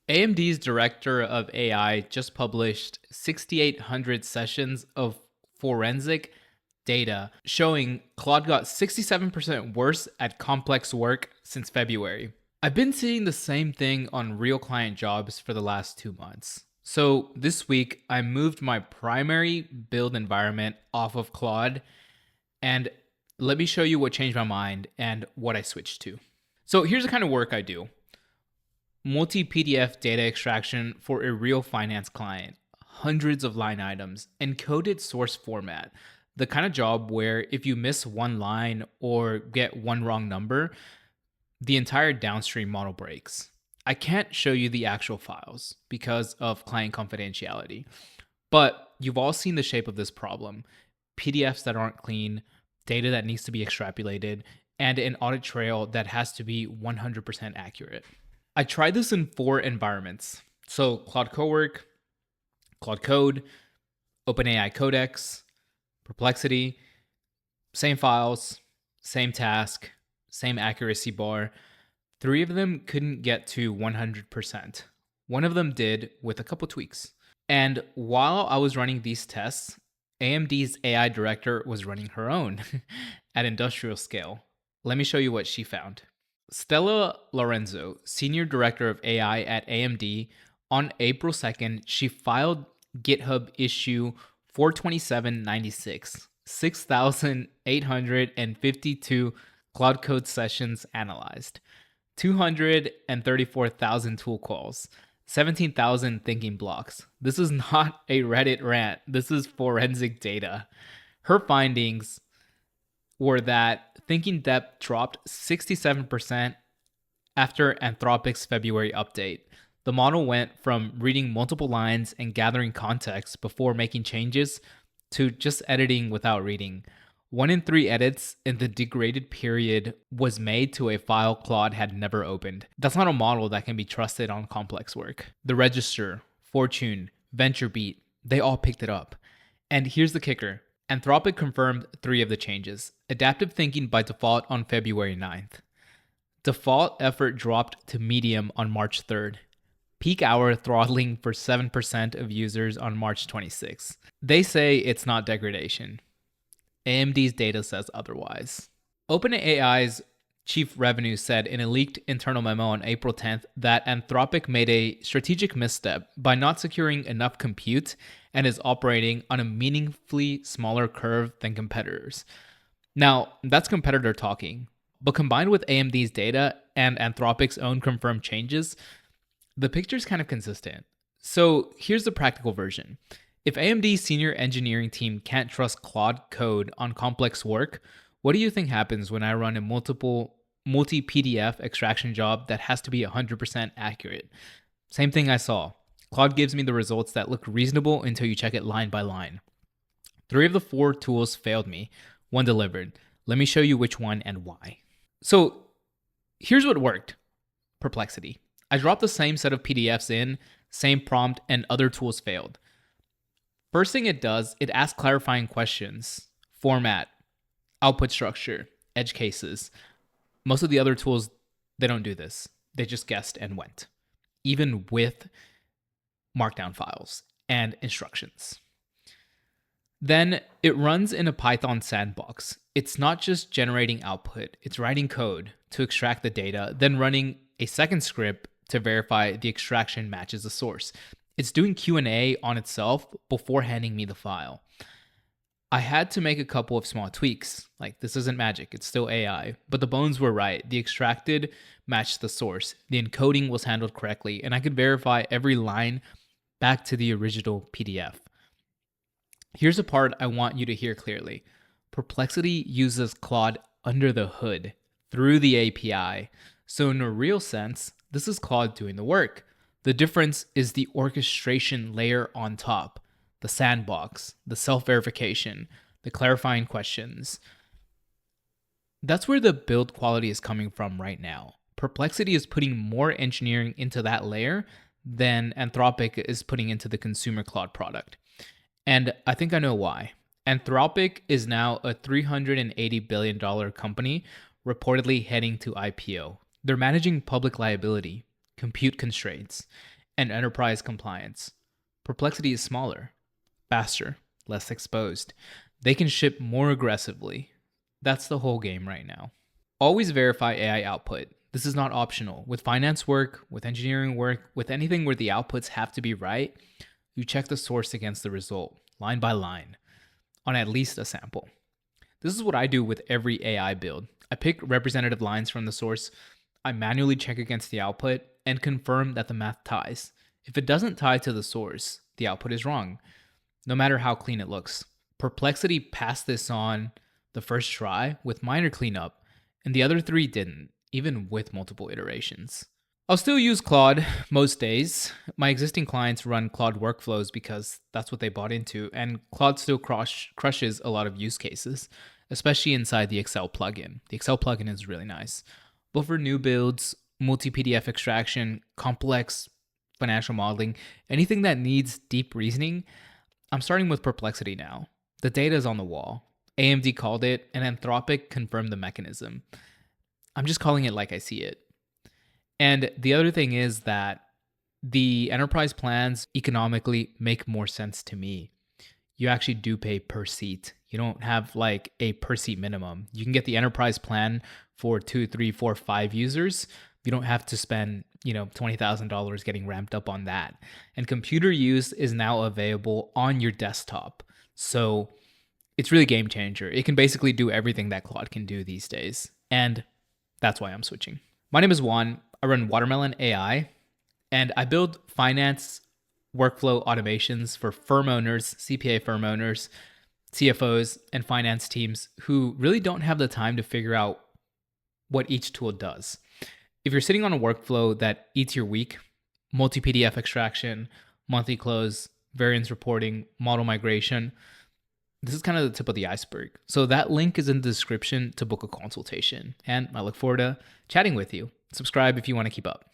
AMD's director of AI just published 6,800 sessions of forensic data showing Claude got 67% worse at complex work since February. I've been seeing the same thing on real client jobs for the last 2 months. So this week, I moved my primary build environment off of Claude, and let me show you what changed my mind and what I switched to. So here's the kind of work I do. Multi-PDF data extraction for a real finance client, hundreds of line items, encoded source format. The kind of job where if you miss one line or get one wrong number, the entire downstream model breaks. I can't show you the actual files because of client confidentiality, but you've all seen the shape of this problem. PDFs that aren't clean, data that needs to be extrapolated, and an audit trail that has to be 100% accurate. I tried this in 4 environments. So Claude Cowork, Claude Code, OpenAI Codex, Perplexity, same files, same task, same accuracy bar. 3 of them couldn't get to 100%. One of them did with a couple tweaks. And while I was running these tests, AMD's AI director was running her own at industrial scale. Let me show you what she found. Stella Laurenzo, Senior Director of AI at AMD, on April 2nd, she filed GitHub Issue 42796, 6,852 Claude Code sessions analyzed, 234,000 tool calls, 17,000 thinking blocks. This is not a Reddit rant. This is forensic data. Her findings were that thinking depth dropped 67% after Anthropic's February update. The model went from reading multiple lines and gathering context before making changes to just editing without reading. 1 in 3 edits in the degraded period was made to a file Claude had never opened. That's not a model that can be trusted on complex work. The Register, Fortune, VentureBeat, they all picked it up. And here's the kicker. Anthropic confirmed 3 of the changes. Adaptive thinking by default on February 9th. Default effort dropped to medium on March 3rd. Peak hour throttling for 7% of users on March 26th. They say it's not degradation. AMD's data says otherwise. OpenAI's chief revenue said in a leaked internal memo on April 10th that Anthropic made a strategic misstep by not securing enough compute and is operating on a meaningfully smaller curve than competitors. Now, that's competitor talking, but combined with AMD's data and Anthropic's own confirmed changes, the picture's kind of consistent. So here's the practical version. If AMD's senior engineering team can't trust Claude Code on complex work, what do you think happens when I run a multi-PDF extraction job that has to be 100% accurate? Same thing I saw. Claude gives me the results that look reasonable until you check it line by line. 3 of the 4 tools failed me. 1 delivered. Let me show you which one and why. So here's what worked. Perplexity. I dropped the same set of PDFs in, same prompt, and other tools failed. First thing it does, it asks clarifying questions. Format, output structure, edge cases. Most of the other tools, they don't do this. They just guessed and went, even with markdown files and instructions. Then it runs in a Python sandbox. It's not just generating output, it's writing code to extract the data, then running a second script to verify the extraction matches the source. It's doing Q&A on itself before handing me the file. I had to make a couple of small tweaks. Like, this isn't magic, it's still AI. But the bones were right. The extracted matched the source. The encoding was handled correctly, and I could verify every line back to the original PDF. Here's the part I want you to hear clearly. Perplexity uses Claude under the hood, through the API. So in a real sense, this is Claude doing the work. The difference is the orchestration layer on top, the sandbox, the self-verification, the clarifying questions. That's where the build quality is coming from right now. Perplexity is putting more engineering into that layer than Anthropic is putting into the consumer Claude product. And I think I know why. Anthropic is now a $380 billion company, reportedly heading to IPO. They're managing public liability, compute constraints, and enterprise compliance. Perplexity is smaller, faster, less exposed. They can ship more aggressively. That's the whole game right now. Always verify AI output. This is not optional. With finance work, with engineering work, with anything where the outputs have to be right, you check the source against the result, line by line, on at least a sample. This is what I do with every AI build. I pick representative lines from the source, I manually check against the output, and confirm that the math ties. If it doesn't tie to the source, the output is wrong, no matter how clean it looks. Perplexity passed this on the first try with minor cleanup, and the other three didn't, even with multiple iterations. I'll still use Claude most days. My existing clients run Claude workflows because that's what they bought into, and Claude still crushes a lot of use cases, especially inside the Excel plugin. The Excel plugin is really nice. But for new builds, multi-PDF extraction, complex financial modeling, anything that needs deep reasoning, I'm starting with Perplexity now. The data is on the wall. AMD called it, and Anthropic confirmed the mechanism. I'm just calling it like I see it. And the other thing is that the enterprise plans economically make more sense to me. You actually do pay per seat. You don't have like a per seat minimum. You can get the enterprise plan for 2, 3, 4, 5 users. You don't have to spend, $20,000 getting ramped up on that. And computer use is now available on your desktop. So it's really a game changer. It can basically do everything that Claude can do these days. And that's why I'm switching. My name is Juan. I run Watermelon AI, and I build finance workflow automations for firm owners, CPA firm owners, CFOs, and finance teams who really don't have the time to figure out what each tool does. If you're sitting on a workflow that eats your week, multi-PDF extraction, monthly close, variance reporting, model migration, this is kind of the tip of the iceberg. So that link is in the description to book a consultation. And I look forward to chatting with you. Subscribe if you want to keep up.